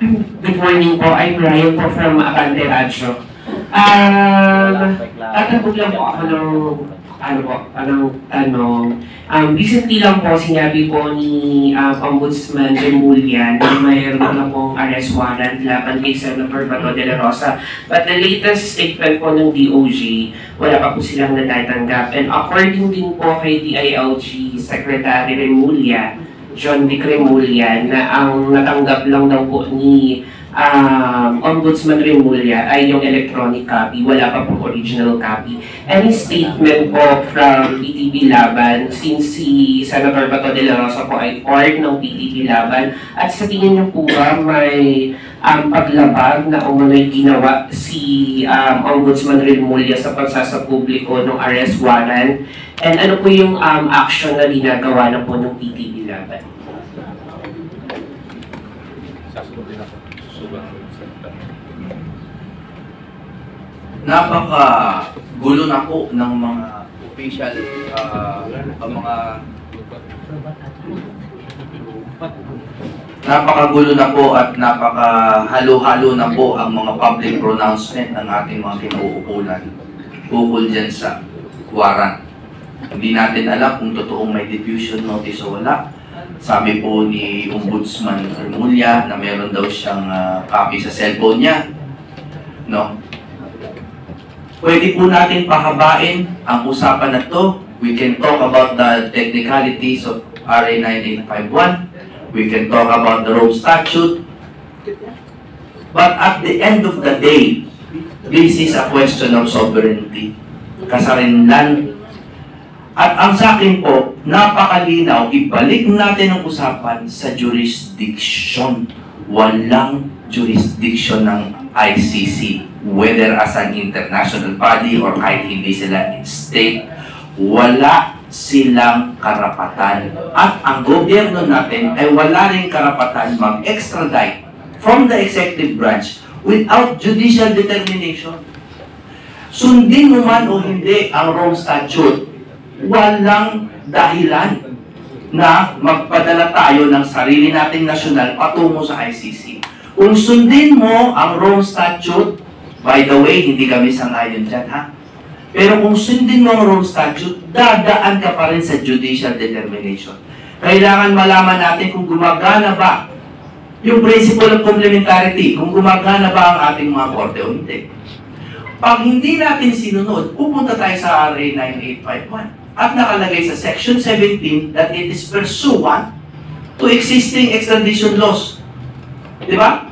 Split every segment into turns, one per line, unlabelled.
Good morning po. I'm Ryan po from Abante Radyo. Tatanggol lang po ako ng tanong. Recently lang po sinabi po ni Ombudsman Remulla na mayroon na pong arrest warrant laban kay Senator Bato de la Rosa. But the latest statement po ng DOJ, wala pa po silang natatanggap. And according din po kay DILG Secretary Remulla, John Vic Remulla, na ang natanggap lang daw po ni Ombudsman Remulla ay yung electronic copy, wala pa po original copy. Any statement po from PTP Laban, since si Senator Bato de la Rosa po ay part ng PTP Laban, at sa tingin niyo po ba may paglabag na umunoy ginawa si Ombudsman Remulla sa pagsasapubliko ng arrest warrant? And ano po yung action na ginagawa na po ng PTP Laban?
Napaka-gulo na po ng mga official, napaka-gulo na po at napaka-halo-halo na po ang mga public pronouncement ng ating mga kinauukulan ukol dyan sa warrant. Hindi natin alam kung totoong may diffusion notice o wala. Sabi po ni Ombudsman Remulla na meron daw siyang copy sa cellphone niya. No? Pwede po natin pahabain ang usapan na to. We can talk about the technicalities of RA 9851. We can talk about the Rome Statute. But at the end of the day, this is a question of sovereignty. Kasarinlan. At ang sa akin po, napakalinaw, ibalik natin ang usapan sa jurisdiction. Walang jurisdiction ng ICC. Whether as an international body or kahit hindi sila state, wala silang karapatan. At ang gobyerno natin ay wala rin karapatan mag-extradite from the executive branch without judicial determination. Sundin mo man o hindi ang Rome Statute, walang dahilan na magpadala tayo ng sarili nating nasyonal patungo sa ICC. Kung sundin mo ang Rome Statute, by the way, hindi kami sangayon dyan, ha? Pero kung sundin mo ang Rome Statute, dadaan ka pa rin sa judicial determination. Kailangan malaman natin kung gumagana ba yung principle of complementarity, kung gumagana ba ang ating mga korte o hindi. Pag hindi natin sinunod, pupunta tayo sa RA 9851 at nakalagay sa Section 17 that it is pursuant to existing extradition laws. Di ba?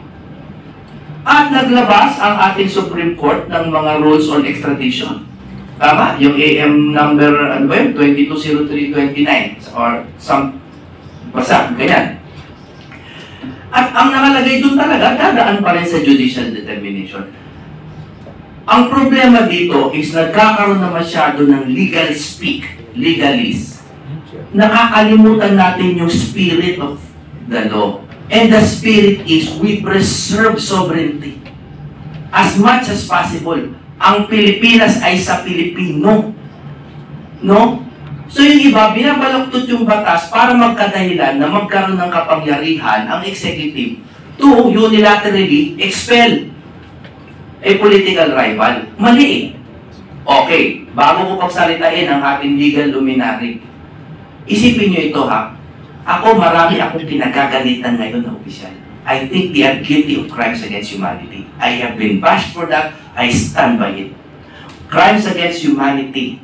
At naglabas ang ating Supreme Court ng mga rules on extradition. Tama? Yung AM number 220329 or some basta, ganyan. At ang nakalagay doon talaga, dadaan pa rin sa judicial determination. Ang problema dito is nagkakaroon na masyado ng legal speak, legalese. Nakakalimutan natin yung spirit of the law. And the spirit is we preserve sovereignty. As much as possible, ang Pilipinas ay sa Pilipino. No? So yung iba, binabaluktot yung batas para magkadahilan na magkaroon ng kapangyarihan ang executive to unilaterally expel a political rival. Mali eh. Okay, bago ko pagsalitain ang ating legal luminary, isipin nyo ito ha. Ako, marami akong pinagagalitan ngayon na opisyal. I think they are guilty of crimes against humanity. I have been bashed for that. I stand by it. Crimes against humanity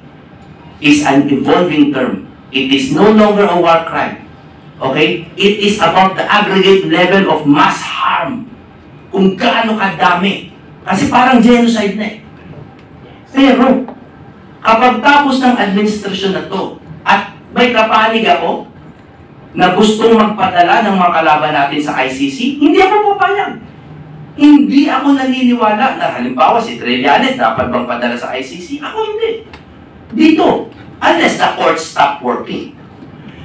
is an evolving term. It is no longer a war crime. Okay? It is about the aggregate level of mass harm. Kung gaano kadami. Kasi parang genocide na eh. Pero, kapag tapos ng administrasyon na to, at may kapanig ako, na gustong magpadala ng mga kalaban natin sa ICC, hindi ako papayag. Hindi ako naniniwala na halimbawa si Trillanes dapat bang padala sa ICC? Ako hindi. Dito, unless the court stop working.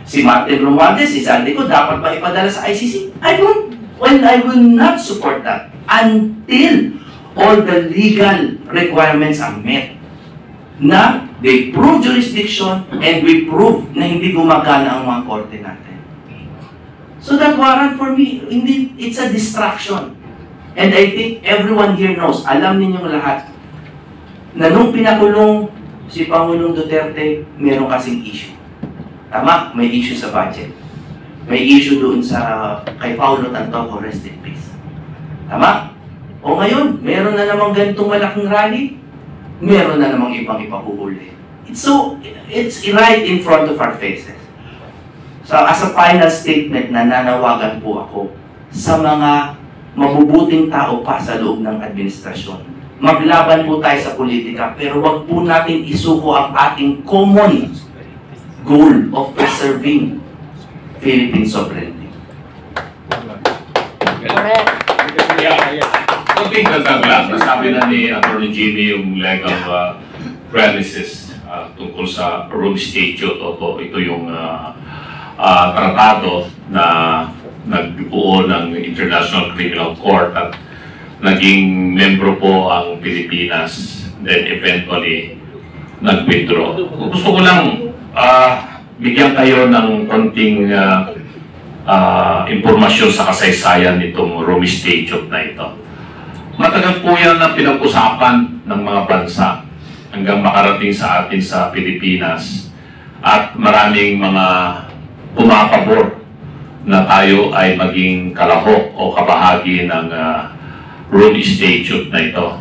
Si Martin Romualdez, si Sandico, dapat ba ipadala sa ICC? I will not support that until all the legal requirements are met. Na they prove jurisdiction and we prove na hindi gumagana ang mga korte natin. So that warrant for me, indeed, it's a distraction. And I think everyone here knows, alam ninyong lahat, na nung pinakulong si Pangulong Duterte, meron kasing issue. Tama, may issue sa budget. May issue doon sa kay Paulo Tantoco, rest in peace. Tama? O ngayon, meron na namang ganitong malaking rally, meron na namang ibang ipahuhuli. It's right in front of our faces. So as a final statement, nananawagan po ako sa mga mabubuting tao pa sa loob ng administrasyon. Maglaban po tayo sa politika, pero wag po natin isuko ang ating common goal of preserving Philippine sovereignty.
Correct.
I think nasabi na ni Attorney Jimmy yung legal premises tungkol sa Rome Statute. Ito yung tratado na nagbuo ng International Criminal Court at naging membro po ang Pilipinas, then eventually nag-withdraw. Gusto ko lang bigyan kayo ng konting impormasyon sa kasaysayan nitong Rome Statute na ito. Matagal po yan na pinag-usapan ng mga bansa hanggang makarating sa atin sa Pilipinas at maraming mga pumapabor na tayo ay maging kalahok o kabahagi ng Rome Statute na ito.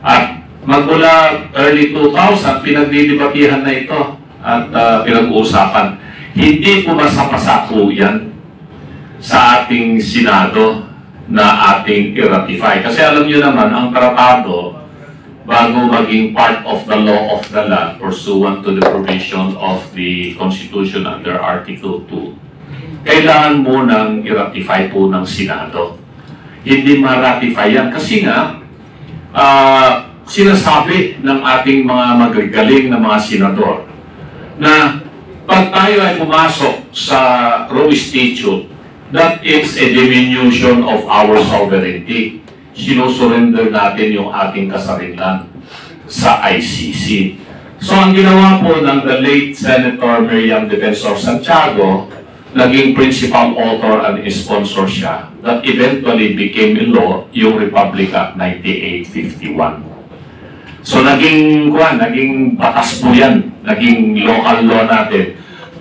At magmula early 2000, pinagdidebatihan na ito at pinag-uusapan. Hindi pumasa-pasa po yan sa ating Senado na ating i-ratify. Kasi alam nyo naman, ang tratado, bago maging part of the law of the land pursuant to the provision of the Constitution under Article 2, kailangan mo nang i-ratify po ng Senado. Hindi ma-ratify yan. Kasi nga, sinasabi ng ating mga magagaling na mga senador na pag tayo ay pumasok sa Rome Statute, that is a diminution of our sovereignty. Sinusurrender natin yung ating kasarinlan sa ICC. So ang ginawa po ng the late Senator Miriam Defensor Santiago, naging principal author and sponsor siya, that eventually became a law, yung Republic Act 9851. So naging batas po yan, naging local law natin.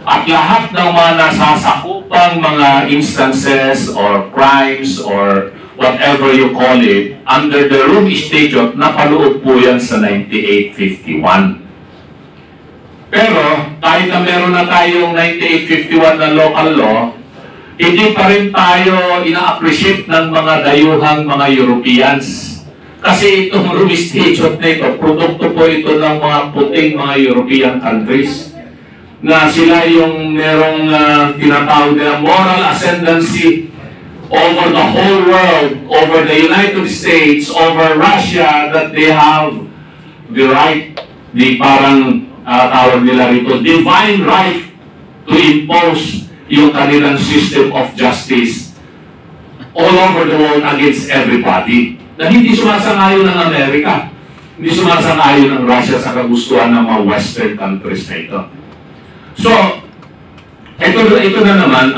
At lahat ng mga nasasakupang mga instances or crimes or whatever you call it, under the Rome Statute, napaloob po yan sa 9851. Pero, kahit na meron na tayong 9851 na local law, hindi pa rin tayo ina-appreciate ng mga dayuhang mga Europeans. Kasi itong Rome Statute na ito, produkto po ito ng mga puting mga European countries na sila yung merong tinatawag na moral ascendancy over the whole world, over the United States, over Russia, that they have the right, the parang tawag nila rito, divine right to impose yung kanilang system of justice all over the world against everybody. Na hindi sumasang-ayon ng Amerika, hindi sumasang-ayon ng Russia sa kagustuhan ng mga Western countries na ito. So, ito na naman,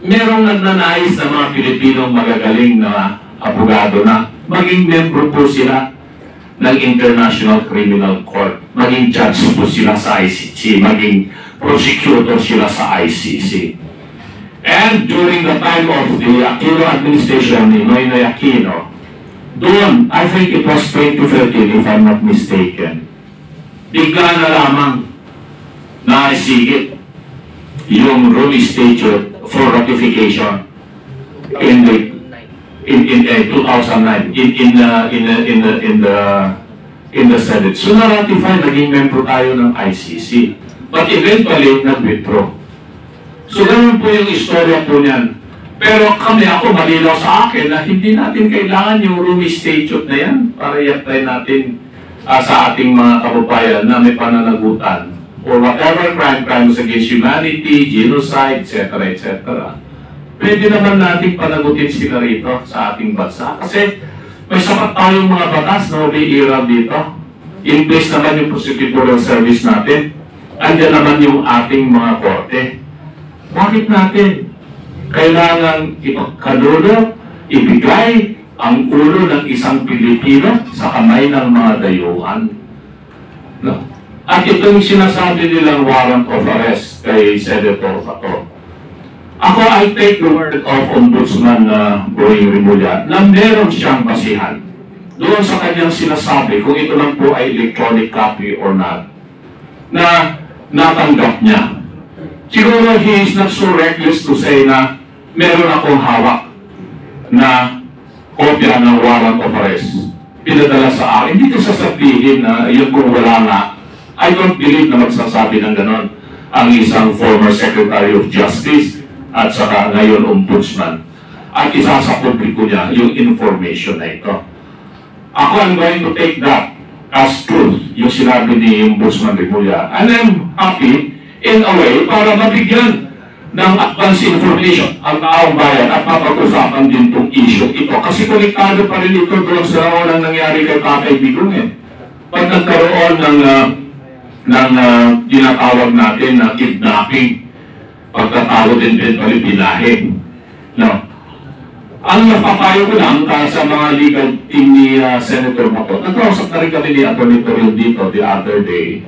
merong nagnanais na mga Pilipinong magagaling na abogado na maging membro po sila ng International Criminal Court, maging judge po sila sa ICC, maging prosecutor sila sa ICC. And during the time of the Aquino administration ni Noynoy Aquino, doon, I think it was 2013 if I'm not mistaken, bigla na lamang naisigit yung Rome Statute for ratification in 2009 in the Senate. So na-ratify, naging member tayo ng ICC. But eventually, nag-withdraw. So ganun po yung istorya po niyan. Pero ako malinaw sa akin na hindi natin kailangan yung Rome Statute na yan para i-apply natin sa ating mga kababayan na may pananagutan or whatever crimes against humanity, genocide, etc. etc. Pwede naman natin panagutin sila rito sa ating bansa. Kasi may sapat tayong mga batas na umiiral dito. In place naman yung prosecutorial service natin. Andiyan naman yung ating mga korte. Bakit natin kailangan ipagkalulo, ibigay ang ulo ng isang Pilipino sa kamay ng mga dayuhan. No? At itong sinasabi nilang warrant of arrest kay Senator Bato. Ako, I take the word of Ombudsman Boying Rimulya na meron siyang basihan doon sa kanyang sinasabi kung ito lang po ay electronic copy or not, na natanggap niya. Siguro he is not so reckless to say na meron akong hawak na kopya ng warrant of arrest. Pinadala sa akin. Hindi ko sasabihin na yun kung wala nga. I don't believe na magsasabi ng ganon ang isang former Secretary of Justice at saka ngayon Ombudsman. At isa sa publiko niya yung information na ito. Ako, I'm going to take that as truth, yung sinabi ni Ombudsman Rimulya. And I'm happy in a way para mabigyan ng advance information ang taong bayan at mapag-usapan din itong issue ito. Kasi konektado pa rin ito doon sa unang nangyari kay Tatay Digong eh. Pag nagkaroon ng tinatawag natin na kidnapping, pagkatawag din pinahin. No? Ang napapayo ko lang sa mga legal team ni Senator Bato, nagkausap na rin kami ni Atty. Toril dito the other day.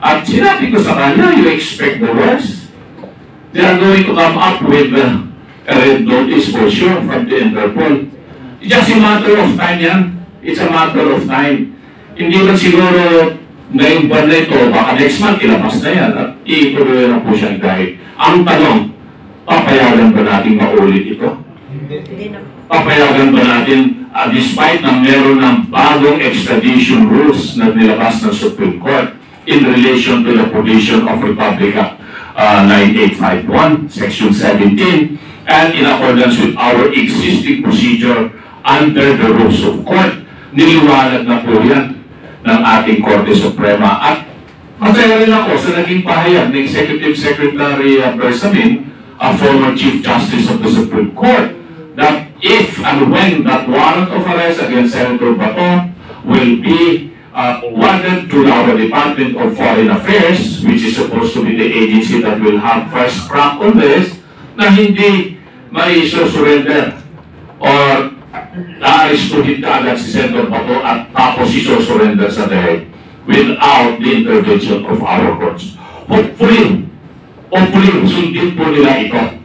At sinabi ko sa kanya, you expect the worst. They are going to come up with a red notice for sure from the Interpol. It's just a matter of time yan. It's a matter of time. Hindi ba siguro ngayong buwan na ito, baka next month ilabas na yan at ituloy na po siyang dahil. Ang tanong, papayagan ba natin maulit ito? Papayagan ba natin, despite na meron ng bagong extradition rules na nilabas ng Supreme Court, in relation to the provision of Republic Act 9851, Section 17, and in accordance with our existing procedure under the rules of court, niliwanag na po yan ng ating Korte Suprema. At masaya rin ako sa naging pahayag ng Executive Secretary Bersamin, a former Chief Justice of the Supreme Court, that if and when that warrant of arrest against Senator Bato will be wanted to our Department of Foreign Affairs, which is supposed to be the agency that will have first crack on this, na hindi may surrender or na-arrestuhin ka agad si Senator Bato at tapos surrender sa dahil without the intervention of our courts. Hopefully, sundin po nila ito.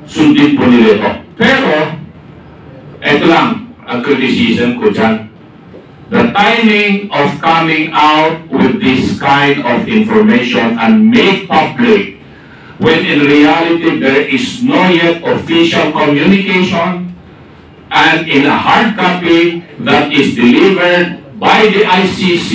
Sundin po nila ito. Pero, ito lang ang criticism ko dyan. The timing of coming out with this kind of information and made public when in reality there is no yet official communication and in a hard copy that is delivered by the ICC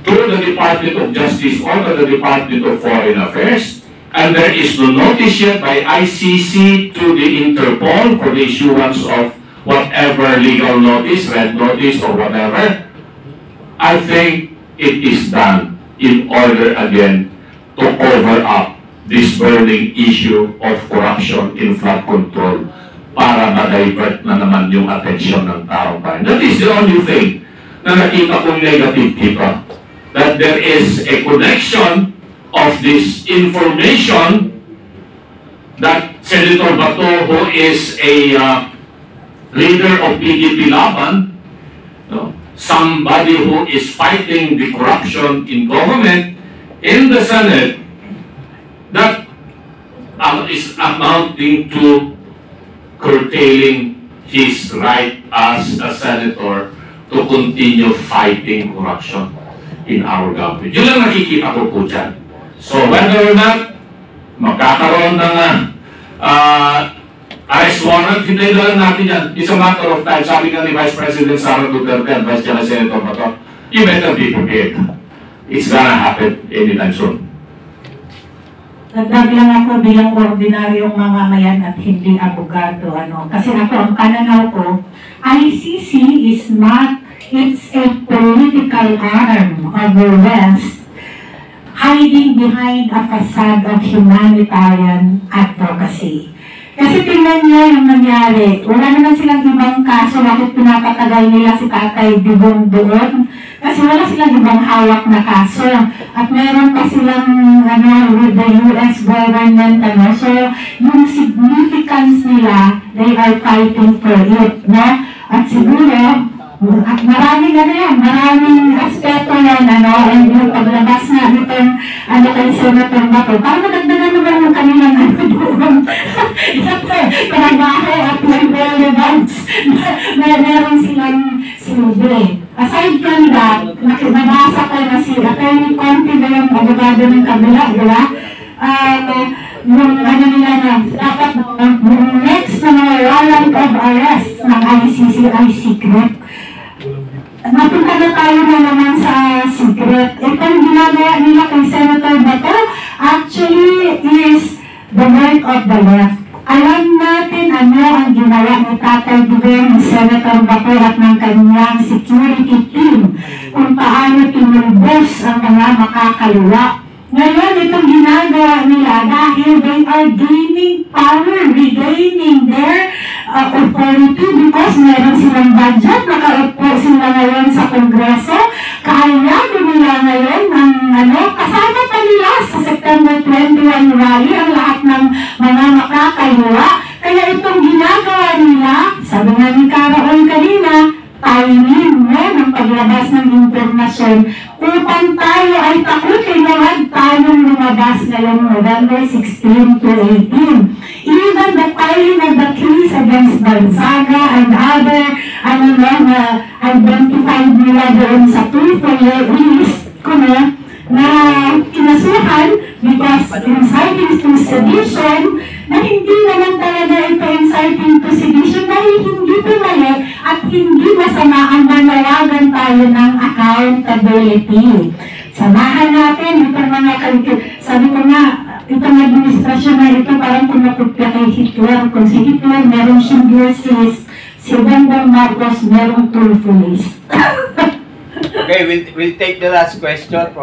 to the Department of Justice or to the Department of Foreign Affairs, and there is no notice yet by ICC to the Interpol for the issuance of whatever legal notice, red notice, or whatever. I think it is done in order again to cover up this burning issue of corruption in flood control para ma-divert na naman yung atensyon ng taong bayan. That is the only thing na nakita kong negative dito. That there is a connection of this information that Senator Bato, who is a leader of PDP Laban, somebody who is fighting the corruption in government, in the Senate, that is amounting to curtailing his right as a senator to continue fighting corruption in our government. Yun lang nakikita ko po dyan. So whether or not magkakaroon ng arrest warrant, hindi na lang natin yan. It's a matter of time. Sabi nga ni Vice President Sara Duterte at Vice Chairman Senator Bato, you better be prepared. It's gonna happen anytime soon.
Nagdag lang ako bilang ordinaryong mamamayan at hindi abogado. Kasi ako, ang pananaw ko, ICC is not, it's a political arm of the West hiding behind a facade of humanitarian advocacy. Kasi tingnan niyo yung nangyari. Wala naman silang ibang kaso. Bakit pinapatagal nila si Tatay Digong doon? Kasi wala silang ibang hawak na kaso. at meron pa silang with the US government, so yung significance nila, they are fighting for it, no? At siguro, at maraming maraming aspeto yan, and yung paglabas nga nitong, kay Senator Bato, parang nadagdagan naman yung kanilang doon. Trabaho at may relevance na meron silang silbi. Aside from that, nabasa ko na si Atty. Conti na yung abogado ng kabila, diba? Yung nila na dapat yung next na mga warrant of arrest ng ICC ay secret. Napunta na tayo na naman sa secret. Itong ginagawa nila kay Senator Bato actually is the work of the left. Alam natin ano ang ginawa ni Tatay Digong, ni Senator Bato at ng kanyang security team kung paano tinulbos ang mga makakaliwa. Ngayon, itong ginagawa nila dahil they are gaining power, regaining their authority because meron silang budget, nakaupo sila ngayon sa Kongreso, kaya nila ngayon ng kasama pa nila sa September 21 rally ang lahat ng mga makakaliwa. Kaya itong ginagawa nila, sabi nga ni Karaon kanina, timing ng paglabas ng impormasyon upang tayo ay takutin naman tayong lumabas ngayong November 16 to 18. Even the filing of the case against Gonzaga and other identified nila doon sa list ko na kinasuhan because inciting to sedition na hindi naman talaga ito inciting to sedition dahil hindi ito mali at hindi masama ang manawagan tayo ng accountability. Samahan natin itong mga sabi ko nga, itong administrasyon na ito parang kumapupya kay Hitler. Kung si Hitler merong Schindler's List, si Bongbong Marcos merong Tulfo List.
Okay, we'll take the last question from